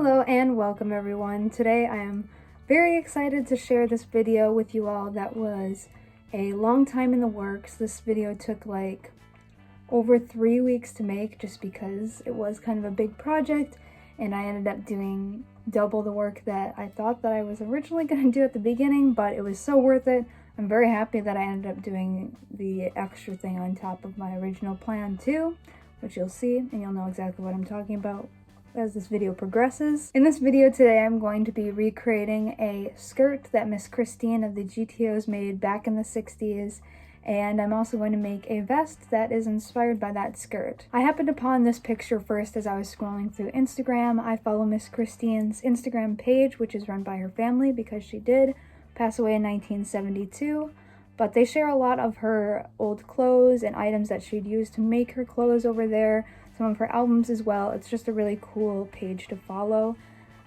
Hello and welcome everyone. Today I am very excited to share this video with you all that was a long time in the works. This video took like over 3 weeks to make just because it was kind of a big project and I ended up doing double the work that I thought that I was originally going to do at the beginning, but it was so worth it. I'm very happy that I ended up doing the extra thing on top of my original plan too, which you'll see and you'll know exactly what I'm talking about as this video progresses. In this video today, I'm going to be recreating a skirt that Miss Christine of the GTOs made back in the 60s, and I'm also going to make a vest that is inspired by that skirt. I happened upon this picture first as I was scrolling through Instagram. I follow Miss Christine's Instagram page, which is run by her family because she did pass away in 1972, but they share a lot of her old clothes and items that she'd used to make her clothes over there, some of her albums as well. It's just a really cool page to follow.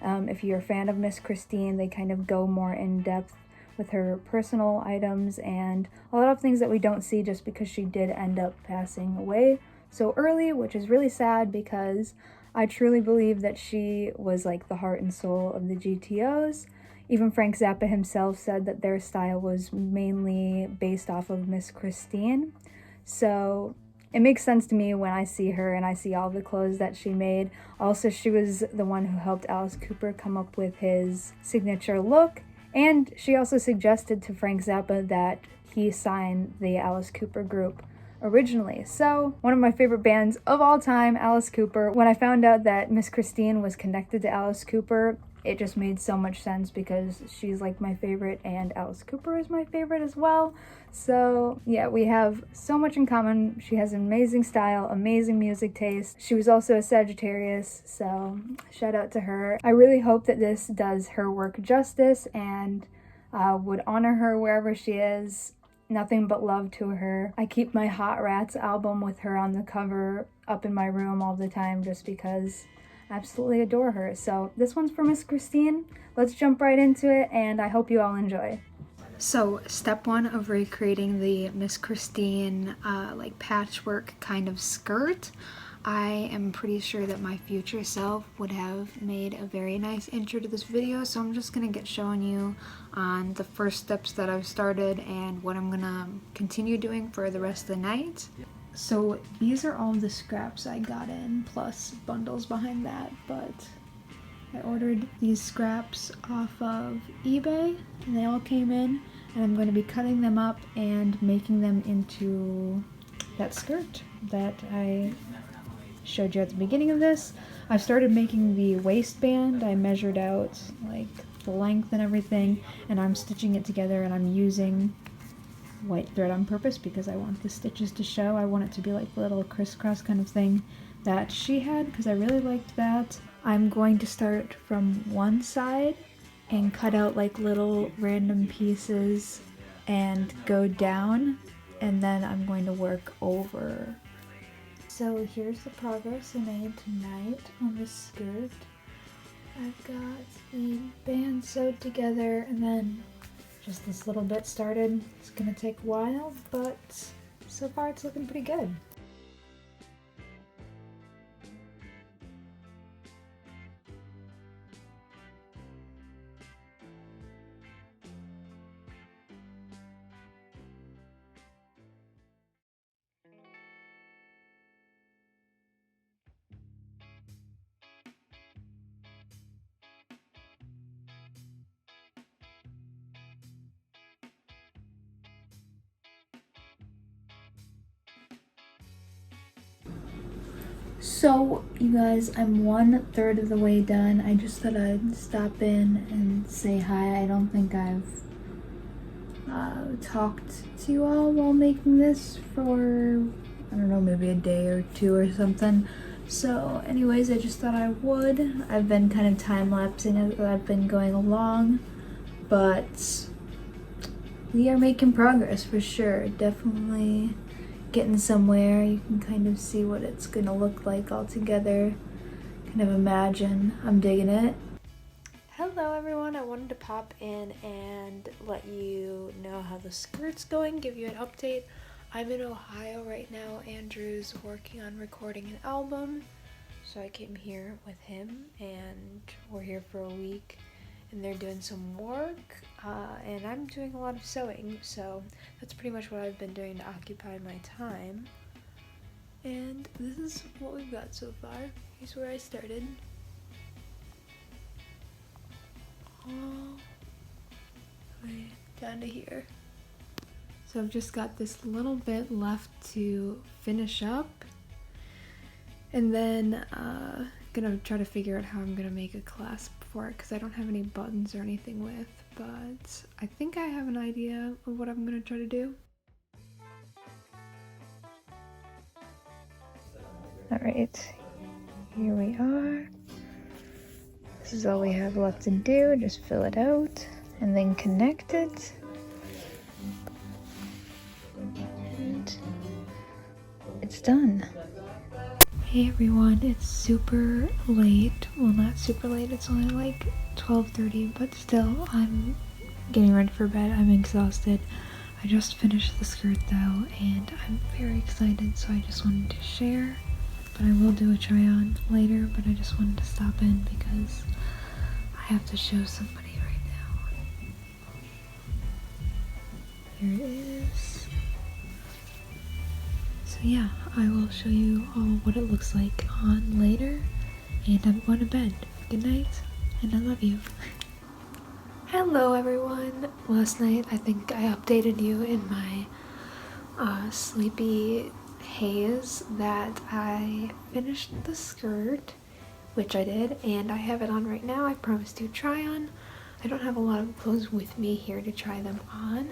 If you're a fan of Miss Christine, they kind of go more in depth with her personal items and a lot of things that we don't see just because she did end up passing away so early, which is really sad because I truly believe that she was like the heart and soul of the GTOs. Even Frank Zappa himself said that their style was mainly based off of Miss Christine. So it makes sense to me when I see her and I see all the clothes that she made. Also, she was the one who helped Alice Cooper come up with his signature look, and she also suggested to Frank Zappa that he sign the Alice Cooper group originally. So, one of my favorite bands of all time, Alice Cooper. When I found out that Miss Christine was connected to Alice Cooper, it just made so much sense because she's like my favorite and Alice Cooper is my favorite as well. So yeah, we have so much in common. She has an amazing style, amazing music taste. She was also a Sagittarius, so shout out to her. I really hope that this does her work justice and would honor her wherever she is. Nothing but love to her. I keep my Hot Rats album with her on the cover up in my room all the time just because I absolutely adore her. So this one's for Miss Christine. Let's jump right into it and I hope you all enjoy. So step one of recreating the Miss Christine like patchwork kind of skirt. I am pretty sure that my future self would have made a very nice intro to this video, so I'm just gonna get showing you on the first steps that I've started and what I'm gonna continue doing for the rest of the night. So these are all the scraps I got in, plus bundles behind that, but I ordered these scraps off of eBay and they all came in, and I'm going to be cutting them up and making them into that skirt that I showed you at the beginning of this. I've started making the waistband. I measured out like the length and everything, and I'm stitching it together, and I'm using white thread on purpose because I want the stitches to show. I want it to be like the little crisscross kind of thing that she had because I really liked that. I'm going to start from one side and cut out like little random pieces and go down, and then I'm going to work over. So here's the progress I made tonight on this skirt. I've got the band sewed together and then just this little bit started. It's gonna take a while, but so far it's looking pretty good. So, you guys, I'm 1/3 of the way done. I just thought I'd stop in and say hi. I don't think I've talked to you all while making this for, I don't know, maybe a day or two or something. So, anyways, I just thought I would. I've been kind of time-lapsing as I've been going along, but we are making progress for sure. Definitely getting somewhere. You can kind of see what it's gonna look like all together. Kind of imagine. I'm digging it. Hello everyone, I wanted to pop in and let you know how the skirt's going, give you an update. I'm in Ohio right now. Andrew's working on recording an album, So I came here with him and we're here for a week and they're doing some work and I'm doing a lot of sewing, so that's pretty much what I've been doing to occupy my time. And this is what we've got so far. Here's where I started. All the way down to here. So I've just got this little bit left to finish up, and then gonna try to figure out how I'm gonna make a clasp for it because I don't have any buttons or anything with, but I think I have an idea of what I'm gonna try to do. Alright, here we are. This is all we have left to do, just fill it out and then connect it. And it's done. Hey everyone, it's super late. Well, not super late, it's only like 12:30, but still, I'm getting ready for bed. I'm exhausted. I just finished the skirt though, and I'm very excited, so I just wanted to share. But I will do a try on later, but I just wanted to stop in because I have to show somebody right now. Here it is. So yeah, I will show you all what it looks like on later, and I'm going to bed. Good night, and I love you. Hello everyone! Last night I think I updated you in my sleepy haze that I finished the skirt, which I did, and I have it on right now. I promised to try on. I don't have a lot of clothes with me here to try them on,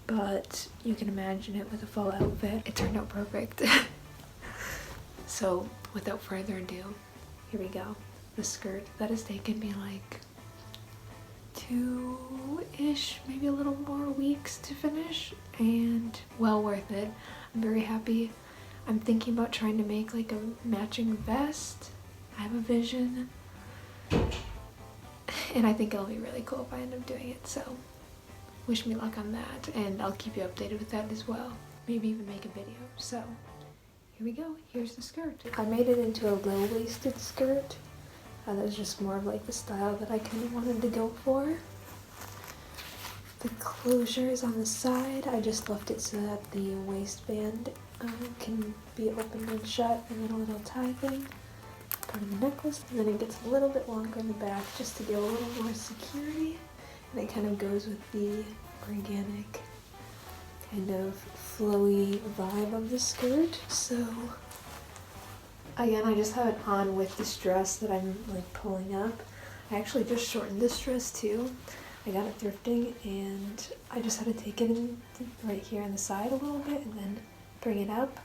but you can imagine it with a full outfit. It turned out perfect. So without further ado, here we go. The skirt that has taken me like 2-ish, maybe a little more weeks to finish, and well worth it. I'm very happy. I'm thinking about trying to make like a matching vest. I have a vision, and I think it'll be really cool if I end up doing it, so wish me luck on that, and I'll keep you updated with that as well. Maybe even make a video. So here we go. Here's the skirt. I made it into a low-waisted skirt. That was just more of like the style that I kind of wanted to go for. The closure is on the side. I just left it so that the waistband can be opened and shut, and then a little tie thing, part of the necklace, and then it gets a little bit longer in the back just to give a little more security. And it kind of goes with the organic kind of flowy vibe of the skirt. So again, I just have it on with this dress that I'm like pulling up. I actually just shortened this dress too. I got it thrifting, and I just had to take it in right here on the side a little bit and then bring it up.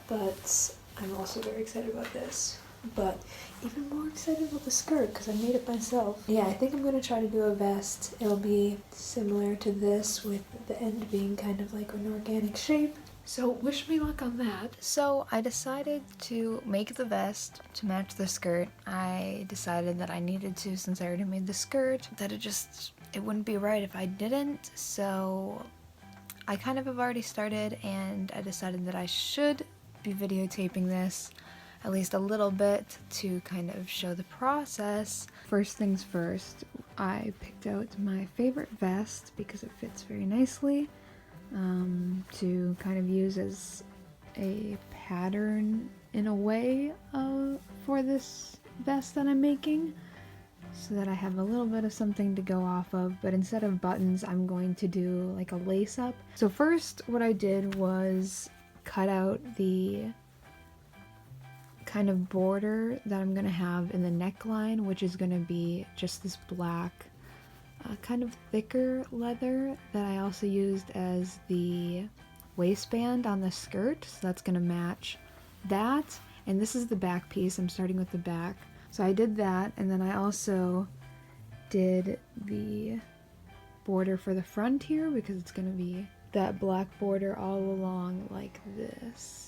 But I'm also very excited about this. But even more excited about the skirt because I made it myself. Yeah, I think I'm going to try to do a vest. It'll be similar to this with the end being kind of like an organic shape. So wish me luck on that. So I decided to make the vest to match the skirt. I decided that I needed to, since I already made the skirt, that it wouldn't be right if I didn't. So I kind of have already started, and I decided that I should be videotaping this at least a little bit to kind of show the process. First things first, I picked out my favorite vest because it fits very nicely to kind of use as a pattern in a way for this vest that I'm making, so that I have a little bit of something to go off of. But instead of buttons, I'm going to do like a lace up. So first what I did was cut out the kind of border that I'm gonna have in the neckline, which is gonna be just this black kind of thicker leather that I also used as the waistband on the skirt, so that's gonna match that. And this is the back piece. I'm starting with the back, so I did that, and then I also did the border for the front here because it's gonna be that black border all along like this.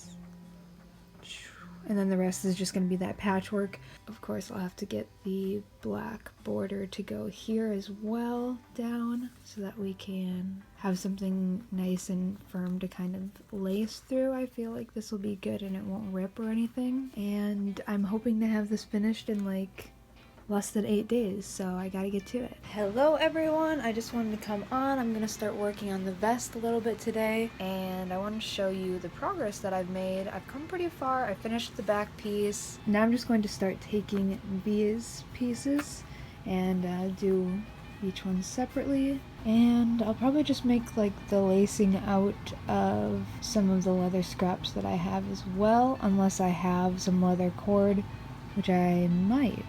and then the rest is just going to be that patchwork. Of course, I'll have to get the black border to go here as well down so that we can have something nice and firm to kind of lace through. I feel like this will be good and it won't rip or anything. And I'm hoping to have this finished in like less than 8 days, so I gotta get to it. Hello everyone, I just wanted to come on. I'm gonna start working on the vest a little bit today, and I want to show you the progress that I've made. I've come pretty far. I finished the back piece. Now I'm just going to start taking these pieces and do each one separately, and I'll probably just make like the lacing out of some of the leather scraps that I have as well, unless I have some leather cord, which I might.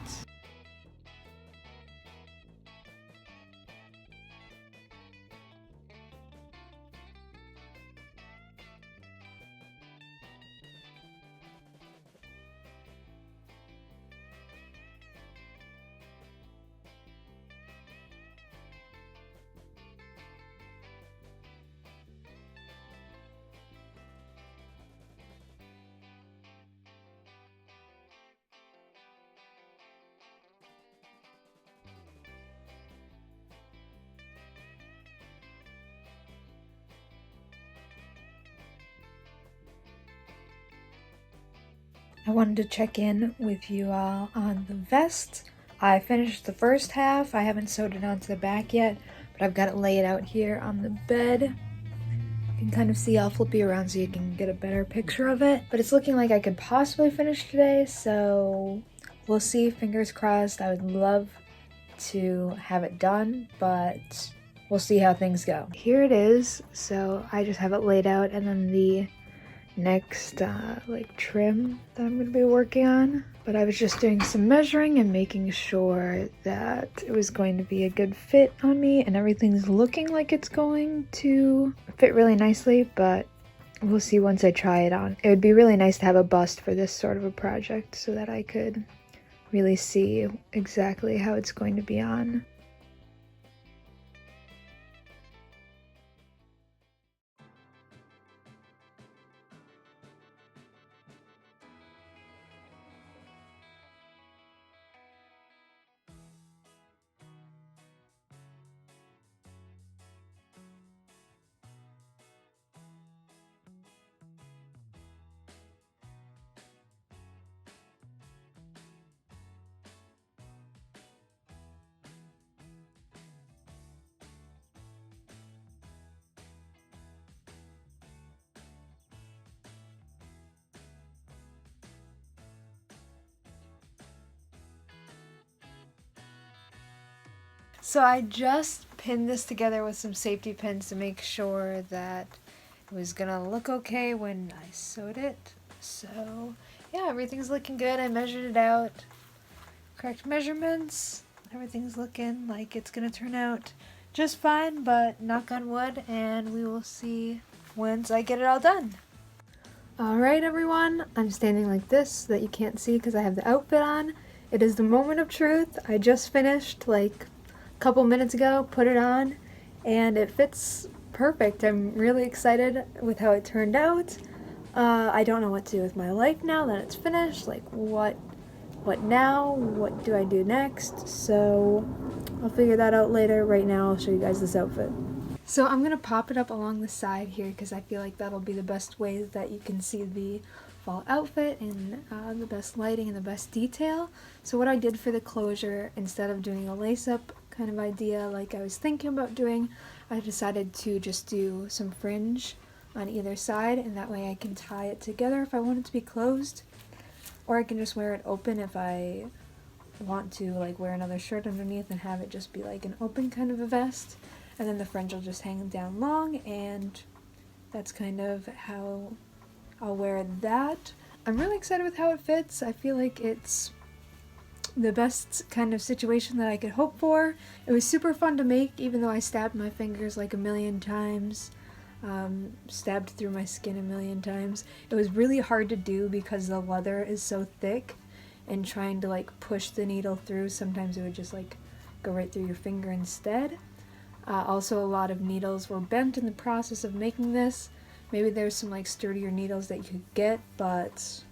I wanted to check in with you all on the vest. I finished the first half. I haven't sewed it onto the back yet, but I've got it laid out here on the bed. You can kind of see, I'll flip you around so you can get a better picture of it. But it's looking like I could possibly finish today, so we'll see, fingers crossed. I would love to have it done, but we'll see how things go. Here it is. So I just have it laid out, and then the next like trim that I'm going to be working on. But I was just doing some measuring and making sure that it was going to be a good fit on me, and everything's looking like it's going to fit really nicely, but we'll see once I try it on. It would be really nice to have a bust for this sort of a project so that I could really see exactly how it's going to be on. So I just pinned this together with some safety pins to make sure that it was gonna look okay when I sewed it. So yeah, everything's looking good. I measured it out, correct measurements. Everything's looking like it's gonna turn out just fine, but knock on wood, and we will see once I get it all done. Alright everyone, I'm standing like this so that you can't see because I have the outfit on. It is the moment of truth. I just finished like couple minutes ago, put it on, and it fits perfect. I'm really excited with how it turned out. I don't know what to do with my life now that it's finished. Like what now? What do I do next? So I'll figure that out later. Right now I'll show you guys this outfit. So I'm gonna pop it up along the side here because I feel like that'll be the best way that you can see the fall outfit and the best lighting and the best detail. So what I did for the closure, instead of doing a lace-up kind of idea like I was thinking about doing, I decided to just do some fringe on either side, and that way I can tie it together if I want it to be closed, or I can just wear it open if I want to like wear another shirt underneath and have it just be like an open kind of a vest, and then the fringe will just hang down long, and that's kind of how I'll wear that. I'm really excited with how it fits. I feel like it's the best kind of situation that I could hope for. It was super fun to make, even though I stabbed my fingers like a million times, stabbed through my skin a million times. It was really hard to do because the leather is so thick, and trying to like push the needle through, sometimes it would just like go right through your finger instead. Also, a lot of needles were bent in the process of making this. Maybe there's some like sturdier needles that you could get, but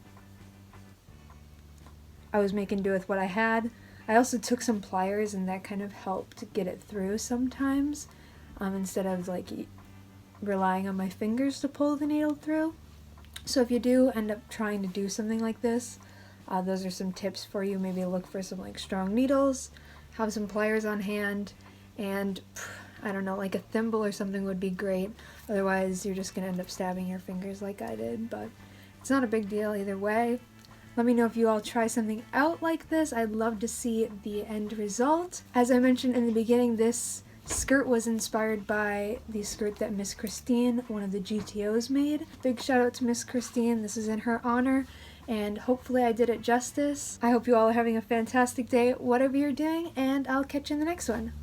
I was making do with what I had. I also took some pliers, and that kind of helped get it through sometimes, instead of like relying on my fingers to pull the needle through. So if you do end up trying to do something like this, those are some tips for you. Maybe look for some like strong needles, have some pliers on hand, and I don't know, like a thimble or something would be great. Otherwise, you're just gonna end up stabbing your fingers like I did, but it's not a big deal either way. Let me know if you all try something out like this. I'd love to see the end result. As I mentioned in the beginning, this skirt was inspired by the skirt that Miss Christine, one of the GTOs, made. Big shout out to Miss Christine. This is in her honor, and hopefully I did it justice. I hope you all are having a fantastic day, whatever you're doing, and I'll catch you in the next one.